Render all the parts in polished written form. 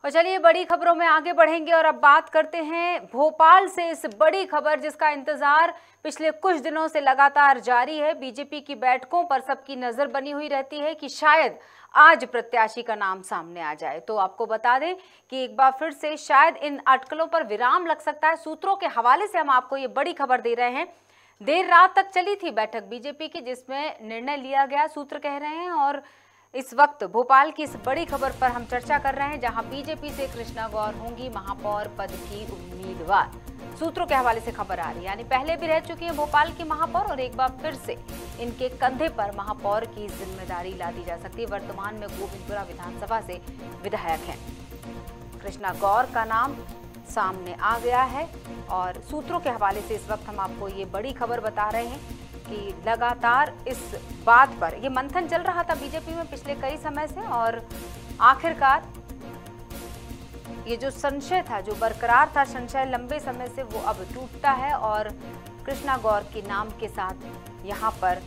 और चलिए बड़ी खबरों में आगे बढ़ेंगे और अब बात करते हैं भोपाल से इस बड़ी खबर जिसका इंतजार पिछले कुछ दिनों से लगातार जारी है। बीजेपी की बैठकों पर सबकी नजर बनी हुई रहती है कि शायद आज प्रत्याशी का नाम सामने आ जाए। तो आपको बता दें कि एक बार फिर से शायद इन अटकलों पर विराम लग सकता है। सूत्रों के हवाले से हम आपको ये बड़ी खबर दे रहे हैं। देर रात तक चली थी बैठक बीजेपी की जिसमें निर्णय लिया गया, सूत्र कह रहे हैं। और इस वक्त भोपाल की इस बड़ी खबर पर हम चर्चा कर रहे हैं जहां बीजेपी से कृष्णा गौर होंगी महापौर पद की उम्मीदवार। सूत्रों के हवाले से खबर आ रही है, यानी पहले भी रह चुकी हैं भोपाल की महापौर और एक बार फिर से इनके कंधे पर महापौर की जिम्मेदारी ला दी जा सकती है। वर्तमान में गोविंदपुरा विधानसभा से विधायक हैं। कृष्णा गौर का नाम सामने आ गया है और सूत्रों के हवाले से इस वक्त हम आपको ये बड़ी खबर बता रहे हैं कि लगातार इस बात पर ये मंथन चल रहा था बीजेपी में पिछले कई समय से और आखिरकार ये जो संशय था, जो बरकरार था संशय लंबे समय से, वो अब टूटता है और कृष्णा गौर के नाम के साथ यहाँ पर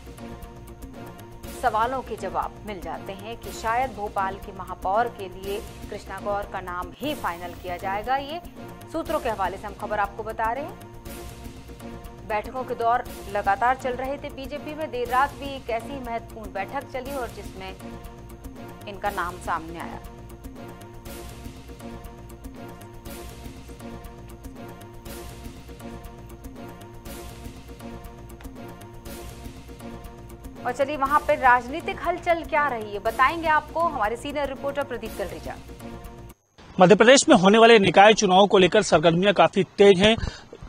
सवालों के जवाब मिल जाते हैं कि शायद भोपाल की महापौर के लिए कृष्णा गौर का नाम ही फाइनल किया जाएगा। ये सूत्रों के हवाले से हम खबर आपको बता रहे हैं। बैठकों के दौर लगातार चल रहे थे बीजेपी में। देर रात भी एक ऐसी महत्वपूर्ण बैठक चली और जिसमें इनका नाम सामने आया। और चलिए वहां पर राजनीतिक हलचल क्या रही है बताएंगे आपको हमारे सीनियर रिपोर्टर प्रदीप कलरीजा। मध्य प्रदेश में होने वाले निकाय चुनाव को लेकर सरगर्मियां काफी तेज हैं।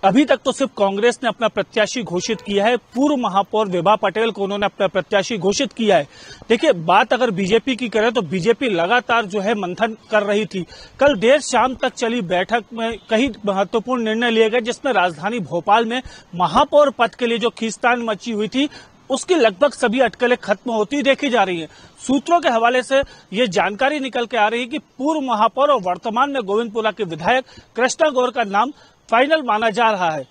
अभी तक तो सिर्फ कांग्रेस ने अपना प्रत्याशी घोषित किया है। पूर्व महापौर विभा पटेल को उन्होंने अपना प्रत्याशी घोषित किया है। देखिए, बात अगर बीजेपी की करें तो बीजेपी लगातार जो है मंथन कर रही थी। कल देर शाम तक चली बैठक में कई महत्वपूर्ण निर्णय लिए गए जिसमें राजधानी भोपाल में महापौर पद के लिए जो खींचतान मची हुई थी उसकी लगभग सभी अटकलें खत्म होती देखी जा रही हैं। सूत्रों के हवाले से ये जानकारी निकल के आ रही है कि पूर्व महापौर और वर्तमान में गोविंदपुरा के विधायक कृष्णा गौर का नाम फाइनल माना जा रहा है।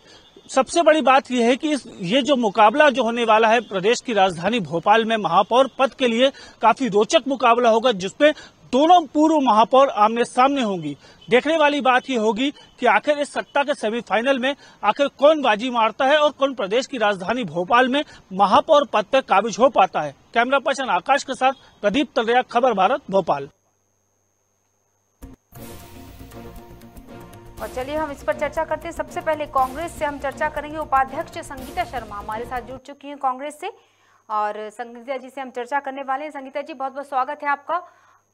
सबसे बड़ी बात यह है कि ये जो मुकाबला जो होने वाला है प्रदेश की राजधानी भोपाल में महापौर पद के लिए काफी रोचक मुकाबला होगा जिसमें दोनों पूर्व महापौर आमने सामने होंगी। देखने वाली बात यह होगी कि आखिर इस सट्टा के सेमीफाइनल में आखिर कौन बाजी मारता है और कौन प्रदेश की राजधानी भोपाल में महापौर पद पर काबिज हो पाता है। कैमरा पर्सन आकाश के साथ प्रदीप तलरेजा, खबर भारत, भोपाल। और चलिए हम इस पर चर्चा करते हैं। सबसे पहले कांग्रेस से हम चर्चा करेंगे। उपाध्यक्ष संगीता शर्मा हमारे साथ जुड़ चुकी हैं कांग्रेस से और संगीता जी से हम चर्चा करने वाले हैं। संगीता जी, बहुत बहुत स्वागत है आपका।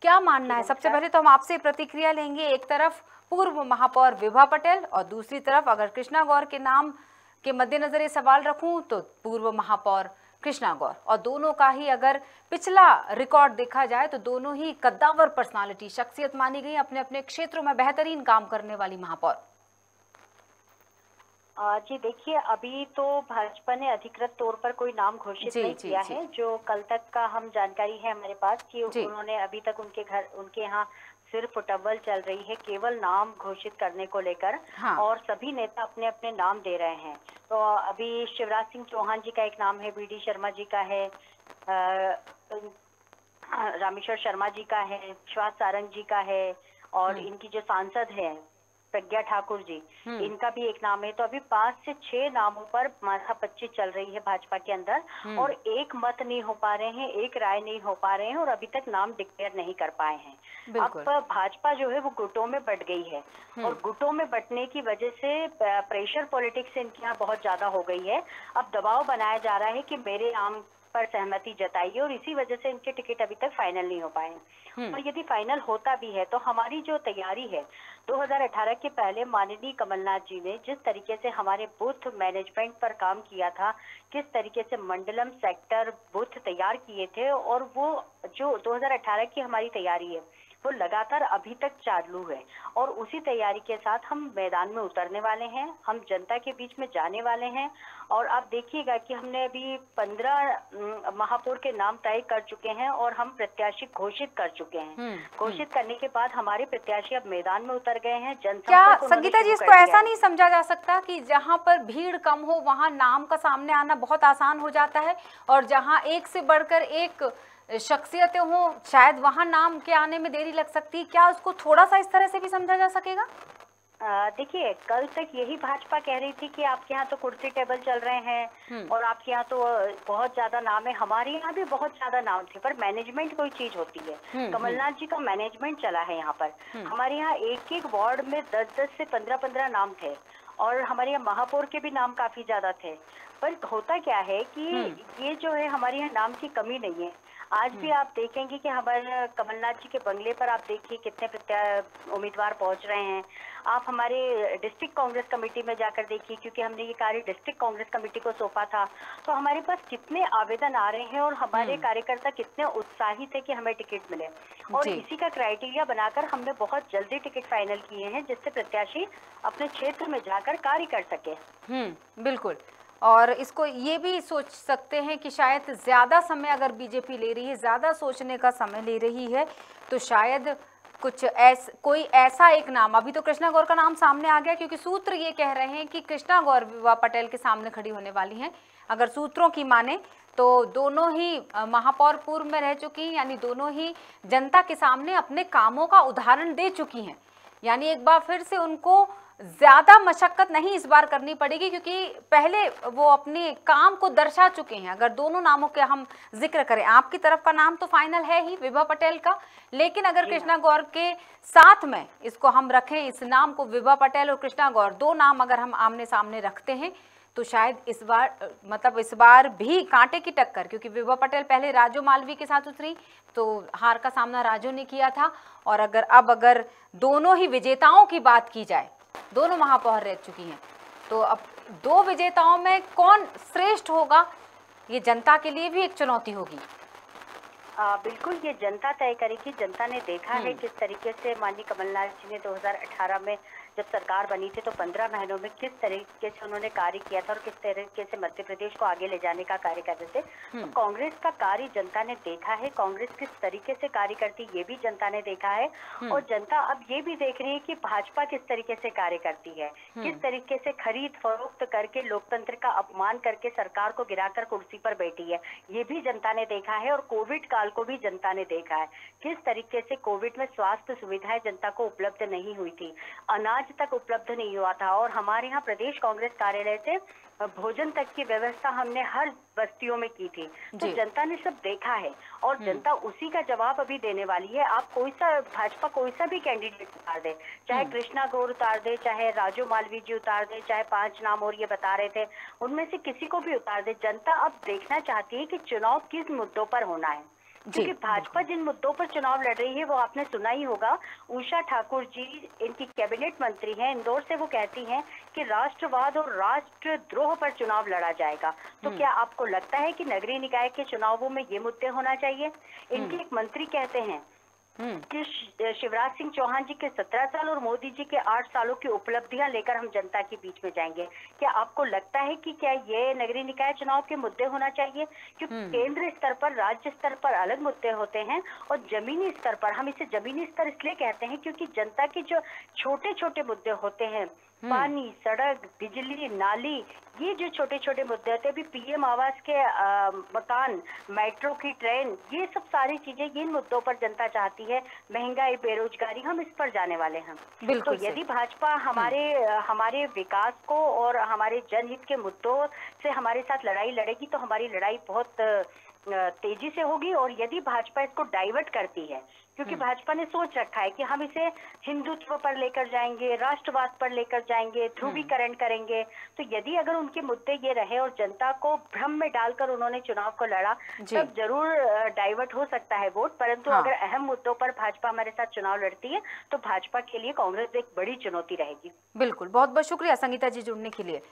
क्या मानना है? सबसे पहले तो हम आपसे प्रतिक्रिया लेंगे। एक तरफ पूर्व महापौर विभा पटेल और दूसरी तरफ अगर कृष्णा गौर के नाम के मद्देनजर ये सवाल रखूं तो पूर्व महापौर कृष्णा गौर, और दोनों का ही अगर पिछला रिकॉर्ड देखा जाए तो दोनों ही कद्दावर पर्सनालिटी, शख्सियत मानी गई, अपने अपने क्षेत्रों में बेहतरीन काम करने वाली महापौर। जी देखिए, अभी तो भाजपा ने अधिकृत तौर पर कोई नाम घोषित नहीं किया है। जो कल तक का हम जानकारी है हमारे पास कि उन्होंने अभी तक उनके यहाँ सिर्फ टव्वल चल रही है केवल नाम घोषित करने को लेकर। हाँ। और सभी नेता अपने अपने नाम दे रहे हैं। तो अभी शिवराज सिंह चौहान जी का एक नाम है, बीडी शर्मा जी का है, रामेश्वर शर्मा जी का है, श्वास सारंग जी का है और इनकी जो सांसद है प्रज्ञा ठाकुर जी, इनका भी एक नाम है। तो अभी 5 से 6 नामों पर माथापच्ची चल रही है भाजपा के अंदर और एक मत नहीं हो पा रहे हैं, एक राय नहीं हो पा रहे हैं और अभी तक नाम डिक्लेयर नहीं कर पाए हैं। अब भाजपा जो है वो गुटों में बट गई है और गुटों में बटने की वजह से प्रेशर पॉलिटिक्स इनके यहाँ बहुत ज्यादा हो गई है। अब दबाव बनाया जा रहा है कि मेरे नाम पर सहमति जताइए और इसी वजह से इनके टिकट अभी तक फाइनल नहीं हो पाए। और यदि फाइनल होता भी है तो हमारी जो तैयारी है 2018 के पहले माननीय कमलनाथ जी ने जिस तरीके से हमारे बूथ मैनेजमेंट पर काम किया था, किस तरीके से मंडलम सेक्टर बूथ तैयार किए थे और वो जो 2018 की हमारी तैयारी है वो लगातार अभी तक चालू है और उसी तैयारी के साथ हम मैदान में उतरने वाले हैं, हम जनता के बीच में जाने वाले हैं। और आप देखिएगा कि हमने अभी 15 महापौर के नाम तय कर चुके हैं और हम प्रत्याशी घोषित कर चुके हैं। घोषित करने के बाद हमारे प्रत्याशी अब मैदान में उतर गए हैं। क्या संगीता जी, इसको ऐसा नहीं समझा जा सकता कि जहां पर भीड़ कम हो वहां नाम का सामने आना बहुत आसान हो जाता है और जहां एक से बढ़कर एक शख्सियतें हों, शायद वहां नाम के आने में देरी लग सकती है, क्या उसको थोड़ा सा इस तरह से भी समझा जा सकेगा? देखिए, कल तक यही भाजपा कह रही थी कि आपके यहाँ तो कुर्सी टेबल चल रहे हैं और आपके यहाँ तो बहुत ज्यादा नाम है, हमारे यहाँ भी बहुत ज्यादा नाम थे, पर मैनेजमेंट कोई चीज होती है। कमलनाथ जी का मैनेजमेंट चला है यहाँ पर। हमारे यहाँ एक एक वार्ड में 10-10 से 15-15 नाम थे और हमारे यहाँ महापौर के भी नाम काफी ज्यादा थे। पर होता क्या है कि ये जो है हमारे यहाँ नाम की कमी नहीं है। आज भी आप देखेंगे कि हमारे कमलनाथ जी के बंगले पर आप देखिए कितने उम्मीदवार पहुंच रहे हैं। आप हमारे डिस्ट्रिक्ट कांग्रेस कमेटी में जाकर देखिए, क्योंकि हमने ये कार्य डिस्ट्रिक्ट कांग्रेस कमेटी को सौंपा था, तो हमारे पास कितने आवेदन आ रहे हैं और हमारे कार्यकर्ता कितने उत्साहित है कि हमें टिकट मिले। और इसी का क्राइटेरिया बनाकर हमने बहुत जल्दी टिकट फाइनल किए हैं, जिससे प्रत्याशी अपने क्षेत्र में जाकर कार्य कर सके। बिल्कुल। और इसको ये भी सोच सकते हैं कि शायद ज़्यादा समय अगर बीजेपी ले रही है, ज़्यादा सोचने का समय ले रही है, तो शायद कोई ऐसा एक नाम, अभी तो कृष्णा गौर का नाम सामने आ गया, क्योंकि सूत्र ये कह रहे हैं कि कृष्णा गौर विभा पटेल के सामने खड़ी होने वाली हैं। अगर सूत्रों की माने तो दोनों ही महापौर पूर्व में रह चुकी हैं, यानी दोनों ही जनता के सामने अपने कामों का उदाहरण दे चुकी हैं। यानी एक बार फिर से उनको ज्यादा मशक्कत नहीं इस बार करनी पड़ेगी, क्योंकि पहले वो अपने काम को दर्शा चुके हैं। अगर दोनों नामों के हम जिक्र करें, आपकी तरफ का नाम तो फाइनल है ही विभा पटेल का, लेकिन अगर कृष्णा गौर के साथ में इसको हम रखें, इस नाम को विभा पटेल और कृष्णा गौर, दो नाम अगर हम आमने सामने रखते हैं, तो शायद इस बार भी कांटे की टक्कर, क्योंकि विभा पटेल पहले राजू मालवी के साथ उतरी तो हार का सामना राजू ने किया था। और अगर दोनों ही विजेताओं की बात की जाए, दोनों महापौर रह चुकी हैं, तो अब दो विजेताओं में कौन श्रेष्ठ होगा, ये जनता के लिए भी एक चुनौती होगी। बिल्कुल, ये जनता तय करेगी। जनता ने देखा है किस तरीके से माननीय कमलनाथ जी ने 2018 में जब सरकार बनी थी तो 15 महीनों में किस तरीके से उन्होंने कार्य किया था और किस तरीके से मध्य प्रदेश को आगे ले जाने का कार्य कर रहे थे। तो कांग्रेस का कार्य जनता ने देखा है, कांग्रेस किस तरीके से कार्य करती ये भी जनता ने देखा है। और जनता अब ये भी देख रही है कि भाजपा किस तरीके से कार्य करती है, किस तरीके से खरीद फरोख्त करके लोकतंत्र का अपमान करके सरकार को गिराकर कुर्सी पर बैठी है, ये भी जनता ने देखा है। और कोविड काल को भी जनता ने देखा है, किस तरीके से कोविड में स्वास्थ्य सुविधाएं जनता को उपलब्ध नहीं हुई थी, अनाज तक उपलब्ध नहीं हुआ था। और हमारे यहाँ प्रदेश कांग्रेस कार्यालय से भोजन तक की व्यवस्था हमने हर बस्तियों में की थी। तो जनता ने सब देखा है और जनता उसी का जवाब अभी देने वाली है। आप भाजपा कोई सा भी कैंडिडेट उतार दे, चाहे कृष्णा गौर उतार दे, चाहे राजू मालवी जी उतार दे, चाहे 5 नाम और ये बता रहे थे, उनमें से किसी को भी उतार दे, जनता अब देखना चाहती है कि चुनाव किस मुद्दों पर होना है। क्योंकि भाजपा जिन मुद्दों पर चुनाव लड़ रही है वो आपने सुना ही होगा। उषा ठाकुर जी इनकी कैबिनेट मंत्री हैं, इंदौर से, वो कहती हैं कि राष्ट्रवाद और राष्ट्रद्रोह पर चुनाव लड़ा जाएगा। तो क्या आपको लगता है कि नगरीय निकाय के चुनावों में ये मुद्दे होना चाहिए? इनके एक मंत्री कहते हैं कि शिवराज सिंह चौहान जी के 17 साल और मोदी जी के 8 सालों की उपलब्धियां लेकर हम जनता के बीच में जाएंगे। क्या आपको लगता है कि क्या ये नगरीय निकाय चुनाव के मुद्दे होना चाहिए? क्योंकि केंद्र स्तर पर, राज्य स्तर पर अलग मुद्दे होते हैं और जमीनी स्तर पर, हम इसे जमीनी स्तर इसलिए कहते हैं क्योंकि जनता के जो छोटे छोटे मुद्दे होते हैं, पानी, सड़क, बिजली, नाली, ये जो छोटे छोटे मुद्दे होते हैं, अभी पीएम आवास के मकान, मेट्रो की ट्रेन, ये सब सारी चीजें, इन मुद्दों पर जनता चाहती है। महंगाई, बेरोजगारी, हम इस पर जाने वाले हैं। तो यदि भाजपा हमारे विकास को और हमारे जनहित के मुद्दों से हमारे साथ लड़ाई लड़ेगी तो हमारी लड़ाई बहुत तेजी से होगी। और यदि भाजपा इसको डाइवर्ट करती है, क्योंकि भाजपा ने सोच रखा है कि हम इसे हिंदुत्व पर लेकर जाएंगे, राष्ट्रवाद पर लेकर जाएंगे, ध्रुवीकरण करेंगे, तो यदि अगर उनके मुद्दे ये रहे और जनता को भ्रम में डालकर उन्होंने चुनाव को लड़ा, तब जरूर डाइवर्ट हो सकता है वोट। परंतु अगर अहम मुद्दों पर भाजपा हमारे साथ चुनाव लड़ती है तो भाजपा के लिए कांग्रेस एक बड़ी चुनौती रहेगी। बिल्कुल, बहुत बहुत शुक्रिया संगीता जी जुड़ने के लिए।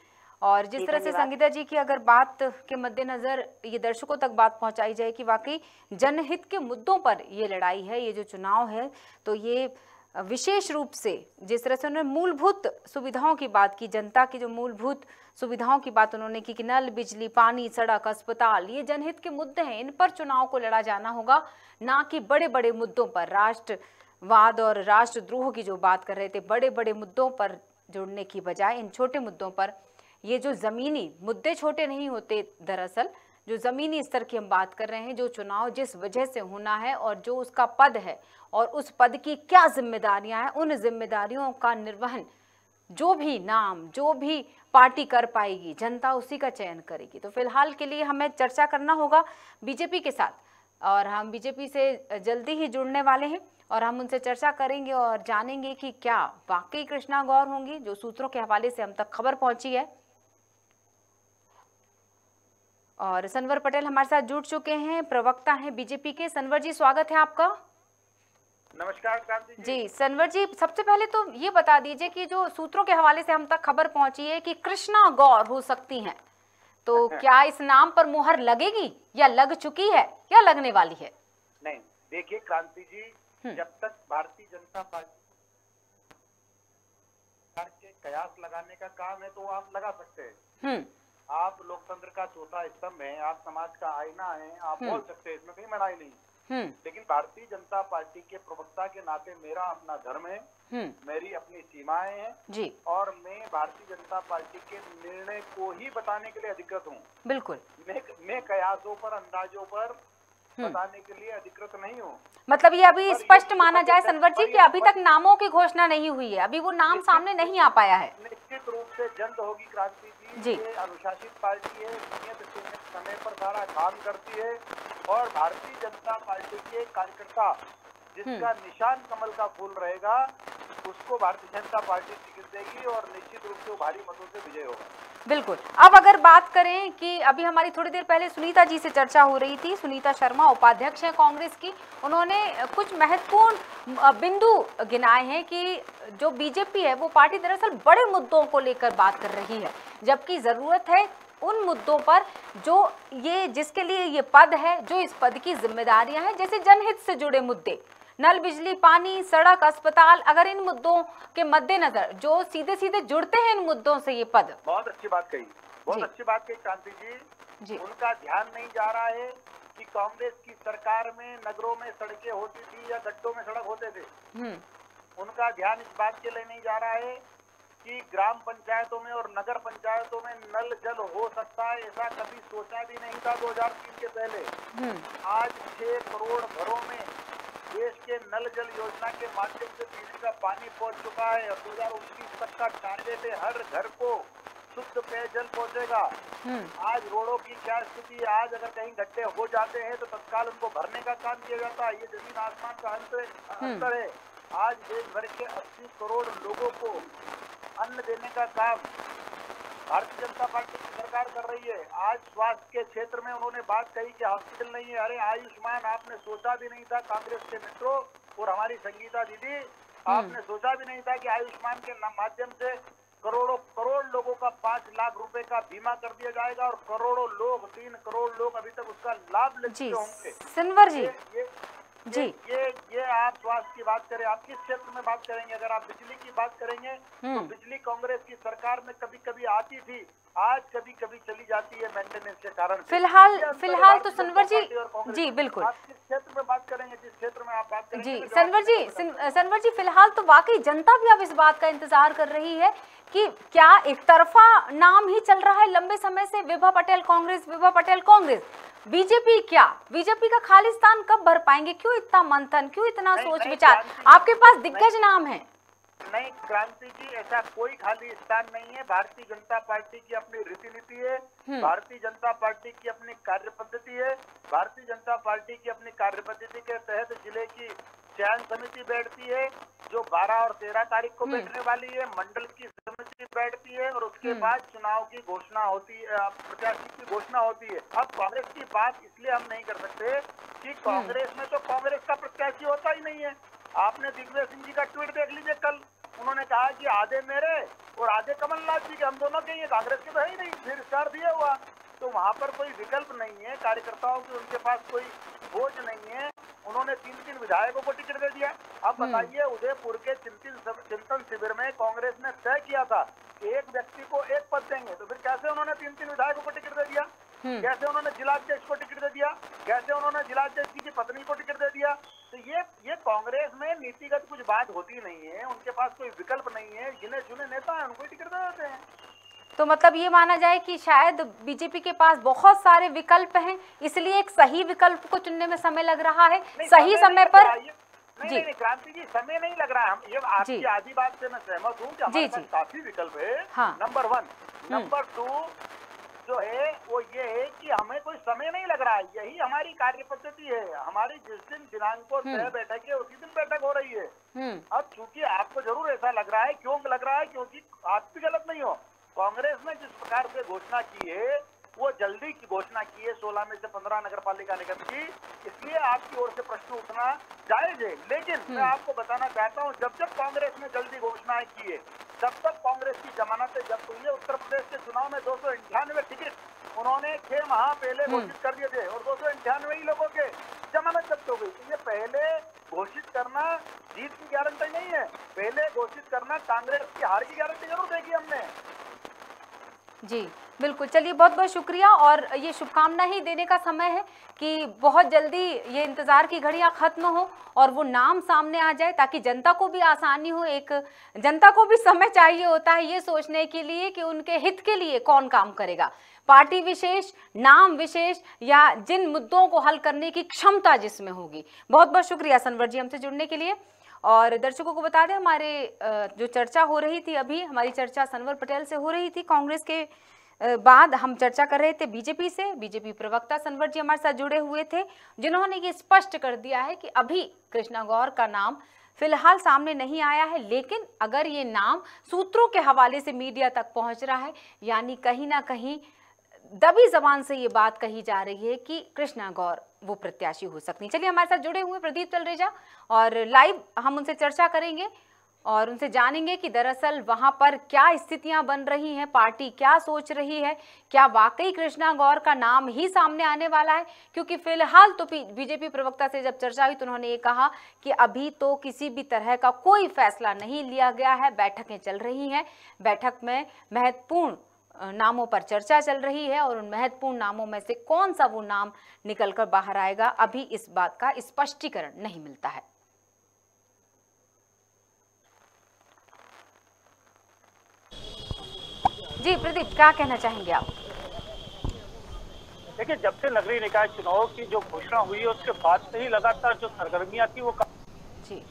और जिस तरह से संगीता जी की अगर बात के मद्देनजर ये दर्शकों तक बात पहुंचाई जाए कि वाकई जनहित के मुद्दों पर ये लड़ाई है, ये जो चुनाव है, तो ये विशेष रूप से जिस तरह से उन्होंने मूलभूत सुविधाओं की बात की, जनता की जो मूलभूत सुविधाओं की बात उन्होंने की कि नल, बिजली, पानी, सड़क, अस्पताल, ये जनहित के मुद्दे हैं, इन पर चुनाव को लड़ा जाना होगा, ना कि बड़े बड़े मुद्दों पर, राष्ट्रवाद और राष्ट्रद्रोह की जो बात कर रहे थे, बड़े बड़े मुद्दों पर जुड़ने की बजाय इन छोटे मुद्दों पर। ये जो जमीनी मुद्दे छोटे नहीं होते दरअसल, जो ज़मीनी स्तर की हम बात कर रहे हैं, जो चुनाव जिस वजह से होना है और जो उसका पद है और उस पद की क्या जिम्मेदारियां हैं, उन जिम्मेदारियों का निर्वहन जो भी नाम, जो भी पार्टी कर पाएगी, जनता उसी का चयन करेगी। तो फिलहाल के लिए हमें चर्चा करना होगा बीजेपी के साथ, और हम बीजेपी से जल्दी ही जुड़ने वाले हैं और हम उनसे चर्चा करेंगे और जानेंगे कि क्या वाकई कृष्णा गौर होंगी, जो सूत्रों के हवाले से हम तक खबर पहुंची है। और सनवर पटेल हमारे साथ जुड़ चुके हैं, प्रवक्ता हैं बीजेपी के। सनवर जी, स्वागत है आपका। नमस्कार क्रांति जी सनवर जी, सबसे पहले तो ये बता दीजिए कि जो सूत्रों के हवाले से हम तक खबर पहुंची है कि कृष्णा गौर हो सकती हैं, तो क्या इस नाम पर मुहर लगेगी या लग चुकी है या लगने वाली है? नहीं, देखिए क्रांति जी, जब तक भारतीय जनता पार्टी के कयास लगाने का काम है तो आप लगा सकते हैं। आप लोकतंत्र का चौथा स्तंभ है, आप समाज का आईना है, आप बोल सकते हैं, इसमें कोई मनाही नहीं। लेकिन भारतीय जनता पार्टी के प्रवक्ता के नाते मेरा अपना धर्म है, मेरी अपनी सीमाएं हैं जी, और मैं भारतीय जनता पार्टी के निर्णय को ही बताने के लिए अधिकृत हूँ। बिल्कुल, मैं कयासों पर, अंदाजों पर बताने के लिए अधिकृत नहीं हूँ। मतलब ये अभी स्पष्ट माना जाए सनवर जी कि अभी तक नामों की घोषणा नहीं हुई है, अभी वो नाम सामने नहीं आ पाया है। निश्चित रूप से जल्द होगी क्रांति जी। ये अनुशासित पार्टी है, नियत समय पर सारा काम करती है, और भारतीय जनता पार्टी के कार्यकर्ता जिसका निशान कमल का फूल रहेगा उसको भारतीय जनता पार्टी टिकट देगी और निश्चित रूप से वो भारी मतों से विजय होगा। बिल्कुल। अब अगर बात करें कि अभी हमारी थोड़ी देर पहले सुनीता जी से चर्चा हो रही थी, सुनीता शर्मा उपाध्यक्ष हैं कांग्रेस की, उन्होंने कुछ महत्वपूर्ण बिंदु गिनाए हैं कि जो बीजेपी है वो पार्टी दरअसल बड़े मुद्दों को लेकर बात कर रही है, जबकि जरूरत है उन मुद्दों पर जो ये जिसके लिए ये पद है, जो इस पद की जिम्मेदारियां हैं, जैसे जनहित से जुड़े मुद्दे, नल, बिजली, पानी, सड़क, अस्पताल, अगर इन मुद्दों के मद्देनजर जो सीधे सीधे जुड़ते हैं इन मुद्दों से ये पद। बहुत अच्छी बात कही, बहुत अच्छी बात कही क्रांति जी। उनका ध्यान नहीं जा रहा है कि कांग्रेस की सरकार में नगरों में सड़कें होती थी या गड्ढों में सड़क होते थे। उनका ध्यान इस बात के लिए नहीं जा रहा है कि ग्राम पंचायतों में और नगर पंचायतों में नल जल हो सकता है, ऐसा कभी सोचा भी नहीं था 2003 के पहले। आज 6 करोड़ घरों में देश के नल जल योजना के माध्यम से पीने का पानी पहुंच चुका है और 2029 तक का टारगेट है, हर घर को शुद्ध पेयजल पहुंचेगा। आज रोडों की क्या स्थिति है, आज अगर कहीं गड्ढे हो जाते हैं तो तत्काल उनको भरने का काम किया जाता है, ये जमीन आसमान का अंतर है। आज देश भर के 80 करोड़ लोगों को अन्न देने का काम भारतीय जनता पार्टी की सरकार कर रही है। आज स्वास्थ्य के क्षेत्र में उन्होंने बात कही कि हॉस्पिटल नहीं है, अरे आयुष्मान आपने सोचा भी नहीं था कांग्रेस के मित्रों और हमारी संगीता दीदी, आपने सोचा भी नहीं था कि आयुष्मान के माध्यम से करोड़ लोगों का 5 लाख रुपए का बीमा कर दिया जाएगा और करोड़ों लोग, 3 करोड़ लोग अभी तक उसका लाभ ले चुके होंगे। सनवर जी, ये आप स्वास्थ्य की बात करें, आप किस क्षेत्र में बात करेंगे? अगर आप बिजली की बात करेंगे तो बिजली कांग्रेस की सरकार में कभी कभी आती थी, आज कभी कभी चली जाती है मेंटेनेंस के कारण। फिलहाल तो सनवर जी बिल्कुल, आप किस क्षेत्र में बात करेंगे, जिस क्षेत्र में आप बात करेंगे जी सनवर जी फिलहाल तो वाकई जनता भी अब इस बात का इंतजार कर रही है कि क्या एक तरफा नाम ही चल रहा है लंबे समय से, विभा पटेल कांग्रेस, बीजेपी क्या, बीजेपी का खालिस्तान कब भर पाएंगे? क्यों इतना मंथन, क्यों इतना सोच विचार? आपके पास दिग्गज नाम है। नहीं क्रांति जी, ऐसा कोई खाली स्थान नहीं है। भारतीय जनता पार्टी की अपनी रीति नीति है, भारतीय जनता पार्टी की अपनी कार्य पद्धति है। भारतीय जनता पार्टी की अपनी कार्य पद्धति के तहत जिले की चयन समिति बैठती है जो 12 और 13 तारीख को बैठने वाली है, मंडल की समिति बैठती है और उसके बाद चुनाव की घोषणा होती है, प्रत्याशी की घोषणा होती है। अब कांग्रेस की बात इसलिए हम नहीं कर सकते कि कांग्रेस में तो कांग्रेस का प्रत्याशी होता ही नहीं है। आपने दिग्विजय सिंह जी का ट्वीट देख लीजिए, कल उन्होंने कहा कि आधे मेरे और आधे कमलनाथ जी के, हम दोनों के, ये कांग्रेस के तो है ही नहीं, फिर स्टार दिया हुआ। तो वहाँ पर कोई विकल्प नहीं है, कार्यकर्ताओं की उनके पास कोई बोझ नहीं है। उन्होंने 3 विधायकों को टिकट दे दिया। अब बताइए, उदयपुर के चिंतन शिविर में कांग्रेस ने तय किया था कि एक व्यक्ति को एक पद देंगे, तो फिर कैसे उन्होंने 3 विधायकों को टिकट दे दिया? कैसे उन्होंने जिलाध्यक्ष को टिकट दे दिया? कैसे उन्होंने जिलाध्यक्ष की पत्नी को टिकट दे दिया? तो ये कांग्रेस में नीतिगत कुछ बात होती नहीं है, उनके पास कोई विकल्प नहीं है, गिने चुने नेता है, उनको टिकट दे देते हैं। तो मतलब ये माना जाए कि शायद बीजेपी के पास बहुत सारे विकल्प हैं, इसलिए एक सही विकल्प को चुनने में समय लग रहा है, सही समय पर। नहीं क्रांति जी, समय नहीं लग रहा है। हम ये आपकी आधी बात से मैं सहमत हूँ कि हमारे पास काफी विकल्प है। हाँ। नंबर 1। नंबर 2 जो है वो ये है कि हमें कोई समय नहीं लग रहा है। यही हमारी कार्य पद्धति है। हमारी जिस दिन दिनांक को तय बैठक है उसी दिन बैठक हो रही है। अब चूंकि आपको जरूर ऐसा लग रहा है, क्यों लग रहा है? क्योंकि आप भी गलत नहीं हो। कांग्रेस ने जिस प्रकार से घोषणा की है वो जल्दी की घोषणा की है, 16 में से 15 नगर पालिका निगम की, इसलिए आपकी ओर से प्रश्न उठना जायज है। लेकिन मैं आपको बताना चाहता हूं, जब जब कांग्रेस ने जल्दी घोषणाएं की है तब तक कांग्रेस की जमानतें जब्त हुई है। उत्तर प्रदेश के चुनाव में 298 टिकट उन्होंने 6 माह पहले घोषित कर दिए थे और 298 ही लोगों के जमानत जब्त हो गई। तो ये पहले घोषित करना जीत की गारंटी नहीं है, पहले घोषित करना कांग्रेस की हार की गारंटी जरूर देगी हमने। जी बिल्कुल, चलिए बहुत बहुत शुक्रिया। और ये शुभकामना ही देने का समय है कि बहुत जल्दी ये इंतज़ार की घड़ियां खत्म हो और वो नाम सामने आ जाए, ताकि जनता को भी आसानी हो। एक जनता को भी समय चाहिए होता है ये सोचने के लिए कि उनके हित के लिए कौन काम करेगा। पार्टी विशेष, नाम विशेष, या जिन मुद्दों को हल करने की क्षमता जिसमें होगी। बहुत बहुत शुक्रिया सनवर जी हमसे जुड़ने के लिए। और दर्शकों को बता दें, हमारे जो चर्चा हो रही थी, अभी हमारी चर्चा सनवर पटेल से हो रही थी। कांग्रेस के बाद हम चर्चा कर रहे थे बीजेपी से। बीजेपी प्रवक्ता सनवर जी हमारे साथ जुड़े हुए थे, जिन्होंने ये स्पष्ट कर दिया है कि अभी कृष्णा गौर का नाम फिलहाल सामने नहीं आया है, लेकिन अगर ये नाम सूत्रों के हवाले से मीडिया तक पहुंच रहा है, यानी कहीं ना कहीं दबी जबान से ये बात कही जा रही है कि कृष्णा गौर वो प्रत्याशी हो सकती। चलिए हमारे साथ जुड़े हुए प्रदीप तलरेजा, और लाइव हम उनसे चर्चा करेंगे और उनसे जानेंगे कि दरअसल वहां पर क्या स्थितियां बन रही हैं, पार्टी क्या सोच रही है, क्या वाकई कृष्णा गौर का नाम ही सामने आने वाला है। क्योंकि फिलहाल तो बीजेपी प्रवक्ता से जब चर्चा हुई तो उन्होंने ये कहा कि अभी तो किसी भी तरह का कोई फैसला नहीं लिया गया है, बैठकें चल रही हैं, बैठक में महत्वपूर्ण नामों पर चर्चा चल रही है और उन महत्वपूर्ण नामों में से कौन सा वो नाम निकलकर बाहर आएगा, अभी इस बात का स्पष्टीकरण नहीं मिलता है। जी प्रदीप, क्या कहना चाहेंगे आप? देखिए, जब से नगरीय निकाय चुनाव की जो घोषणा हुई है उसके बाद से ही लगातार जो सरगर्मियां थी वो जी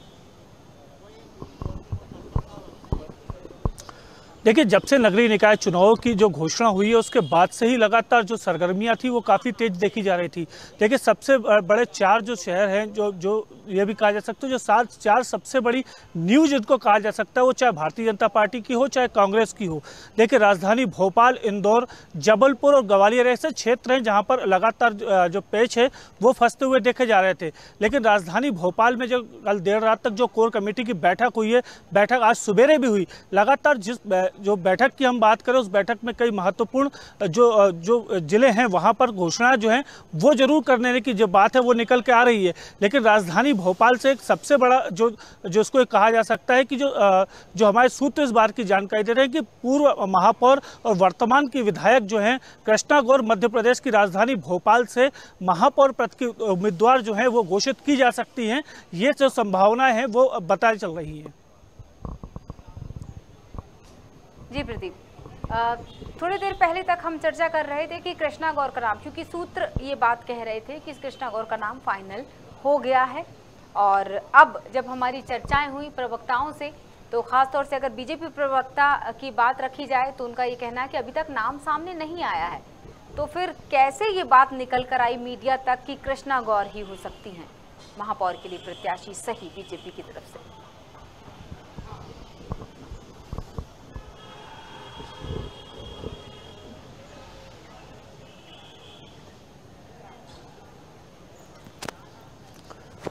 देखिए, जब से नगरीय निकाय चुनाव की जो घोषणा हुई है उसके बाद से ही लगातार जो सरगर्मियां थी वो काफ़ी तेज देखी जा रही थी। देखिए, सबसे बड़े 4 जो शहर हैं, जो ये भी कहा जा सकता है जो 4 सबसे बड़ी न्यूज़ जिनको कहा जा सकता है, वो चाहे भारतीय जनता पार्टी की हो चाहे कांग्रेस की हो। देखिए, राजधानी भोपाल, इंदौर, जबलपुर और ग्वालियर ऐसे क्षेत्र हैं जहाँ पर लगातार जो पेच है वो फंसते हुए देखे जा रहे थे। लेकिन राजधानी भोपाल में जो कल देर रात तक जो कोर कमेटी की बैठक हुई है, बैठक आज सुबेरे भी हुई, लगातार जो बैठक की हम बात करें उस बैठक में कई महत्वपूर्ण जो जिले हैं वहां पर घोषणाएं जो हैं वो जरूर करने की जो बात है वो निकल के आ रही है। लेकिन राजधानी भोपाल से एक सबसे बड़ा जो इसको कहा जा सकता है कि जो हमारे सूत्र इस बार की जानकारी दे रहे हैं कि पूर्व महापौर और वर्तमान की विधायक जो हैं कृष्णा गौर मध्य प्रदेश की राजधानी भोपाल से महापौर पद की उम्मीदवार जो है वो घोषित की जा सकती हैं। ये जो संभावनाएं हैं वो बताई चल रही है। जी प्रदीप, थोड़ी देर पहले तक हम चर्चा कर रहे थे कि कृष्णा गौर का नाम, क्योंकि सूत्र ये बात कह रहे थे कि कृष्णा गौर का नाम फाइनल हो गया है। और अब जब हमारी चर्चाएं हुई प्रवक्ताओं से, तो खासतौर से अगर बीजेपी प्रवक्ता की बात रखी जाए तो उनका ये कहना है कि अभी तक नाम सामने नहीं आया है। तो फिर कैसे ये बात निकल कर आई मीडिया तक कि कृष्णा गौर ही हो सकती हैं महापौर के लिए प्रत्याशी सही बीजेपी की तरफ से?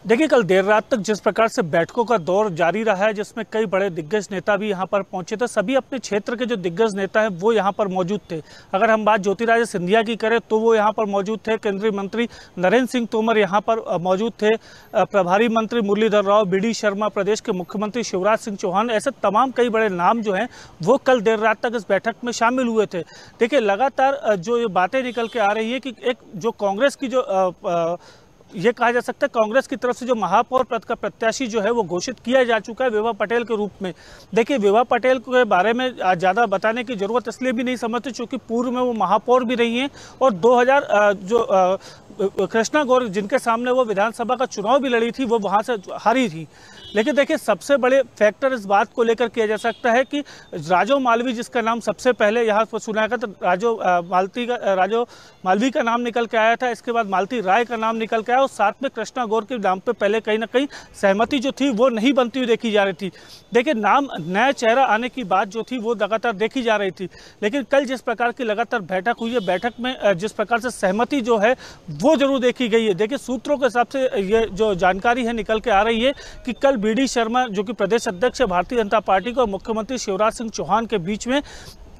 देखिए, कल देर रात तक जिस प्रकार से बैठकों का दौर जारी रहा है, जिसमें कई बड़े दिग्गज नेता भी यहां पर पहुंचे थे, सभी अपने क्षेत्र के जो दिग्गज नेता हैं वो यहां पर मौजूद थे। अगर हम बात ज्योतिरादित्य सिंधिया की करें तो वो यहां पर मौजूद थे, केंद्रीय मंत्री नरेंद्र सिंह तोमर यहां पर मौजूद थे, प्रभारी मंत्री मुरलीधर राव, BD शर्मा, प्रदेश के मुख्यमंत्री शिवराज सिंह चौहान, ऐसे तमाम कई बड़े नाम जो हैं वो कल देर रात तक इस बैठक में शामिल हुए थे। देखिए, लगातार जो ये बातें निकल के आ रही है कि एक जो कांग्रेस की जो ये कहा जा सकता है कांग्रेस की तरफ से जो महापौर पद का प्रत्याशी जो है वो घोषित किया जा चुका है विभा पटेल के रूप में। देखिए, विभा पटेल के बारे में ज़्यादा बताने की जरूरत इसलिए भी नहीं समझते क्योंकि पूर्व में वो महापौर भी रही हैं और 2000 जो कृष्णा गौर जिनके सामने वो विधानसभा का चुनाव भी लड़ी थी वो वहाँ से हारी थी। लेकिन देखिए, सबसे बड़े फैक्टर इस बात को लेकर किया जा सकता है कि राजो मालवी जिसका नाम सबसे पहले यहाँ पर सुना गया, तो राजो मालवी का नाम निकल के आया था, इसके बाद मालती राय का नाम निकल के आया और साथ में कृष्णा गौर के नाम पे पहले कहीं ना कहीं सहमति जो थी वो नहीं बनती हुई देखी जा रही थी। देखिए, नाम नया चेहरा आने की बात जो थी वो लगातार देखी जा रही थी, लेकिन कल जिस प्रकार की लगातार बैठक हुई है, बैठक में जिस प्रकार से सहमति जो है वो जरूर देखी गई है। देखिए, सूत्रों के हिसाब से ये जो जानकारी है निकल के आ रही है कि कल बीडी शर्मा जो कि प्रदेश अध्यक्ष है भारतीय जनता पार्टी को, मुख्यमंत्री शिवराज सिंह चौहान के बीच में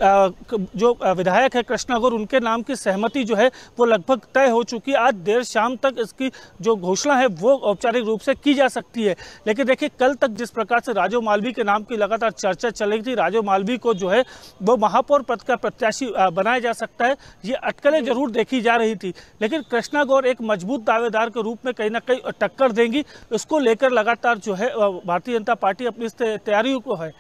जो विधायक है कृष्णा गौर, उनके नाम की सहमति जो है वो लगभग तय हो चुकी है। आज देर शाम तक इसकी जो घोषणा है वो औपचारिक रूप से की जा सकती है। लेकिन देखिए, कल तक जिस प्रकार से राजो मालवी के नाम की लगातार चर्चा चल रही थी, राजो मालवी को जो है वो महापौर पद का प्रत्याशी बनाया जा सकता है, ये अटकलें जरूर देखी जा रही थी। लेकिन कृष्णा गौर एक मजबूत दावेदार के रूप में कहीं ना कहीं टक्कर देंगी, इसको लेकर लगातार जो है भारतीय जनता पार्टी अपनी तैयारियों को है।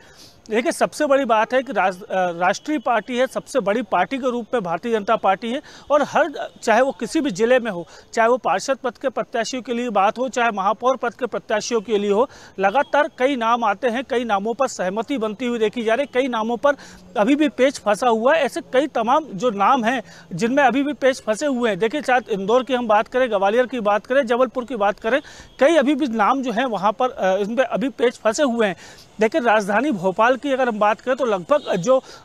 देखिए, सबसे बड़ी बात है कि राष्ट्रीय पार्टी है, सबसे बड़ी पार्टी के रूप में भारतीय जनता पार्टी है और हर चाहे वो किसी भी जिले में हो, चाहे वो पार्षद पद के प्रत्याशियों के लिए बात हो, चाहे महापौर पद के प्रत्याशियों के लिए हो, लगातार कई नाम आते हैं, कई नामों पर सहमति बनती हुई देखी जा रही, कई नामों पर अभी भी पेच फंसा हुआ है। ऐसे कई तमाम जो नाम हैं जिनमें अभी भी पेच फंसे हुए हैं। देखिए, चाहे इंदौर की हम बात करें, ग्वालियर की बात करें, जबलपुर की बात करें, कई अभी भी नाम जो है वहाँ पर इनमें अभी पेच फंसे हुए हैं। देखिए, राजधानी भोपाल की अगर हम बात करें तो लगभग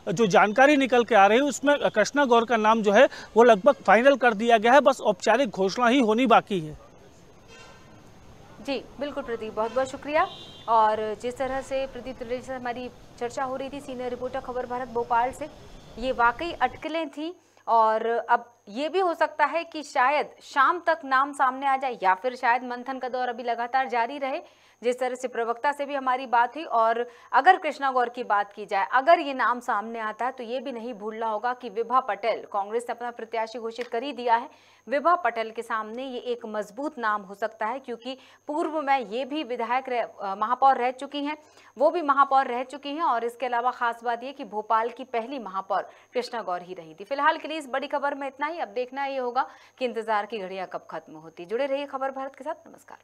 जो जानकारी निकल के आ रही है उसमें कृष्णा गौर का नाम जो है वो लगभग फाइनल कर दिया गया है, बस औपचारिक घोषणा ही होनी बाकी है। जी बिल्कुल प्रदीप, बहुत बहुत शुक्रिया। और जिस तरह से प्रदीप त्रिवेदी से हमारी चर्चा हो रही थी, सीनियर रिपोर्टर खबर भारत भोपाल से, ये वाकई अटकलें थी और अब ये भी हो सकता है कि शायद शाम तक नाम सामने आ जाए या फिर शायद मंथन का दौर अभी लगातार जारी रहे। जिस तरह से प्रवक्ता से भी हमारी बात हुई और अगर कृष्णा गौर की बात की जाए, अगर ये नाम सामने आता है तो ये भी नहीं भूलना होगा कि विभा पटेल, कांग्रेस ने अपना प्रत्याशी घोषित कर ही दिया है। विभा पटेल के सामने ये एक मजबूत नाम हो सकता है क्योंकि पूर्व में ये भी विधायक महापौर रह चुकी हैं, वो भी महापौर रह चुकी हैं और इसके अलावा खास बात ये कि भोपाल की पहली महापौर कृष्णा गौर ही रही थी। फिलहाल के लिए इस बड़ी खबर में इतना ही। अब देखना ये होगा कि इंतजार की घड़ियां कब खत्म होती। जुड़े रहिए खबर भारत के साथ। नमस्कार।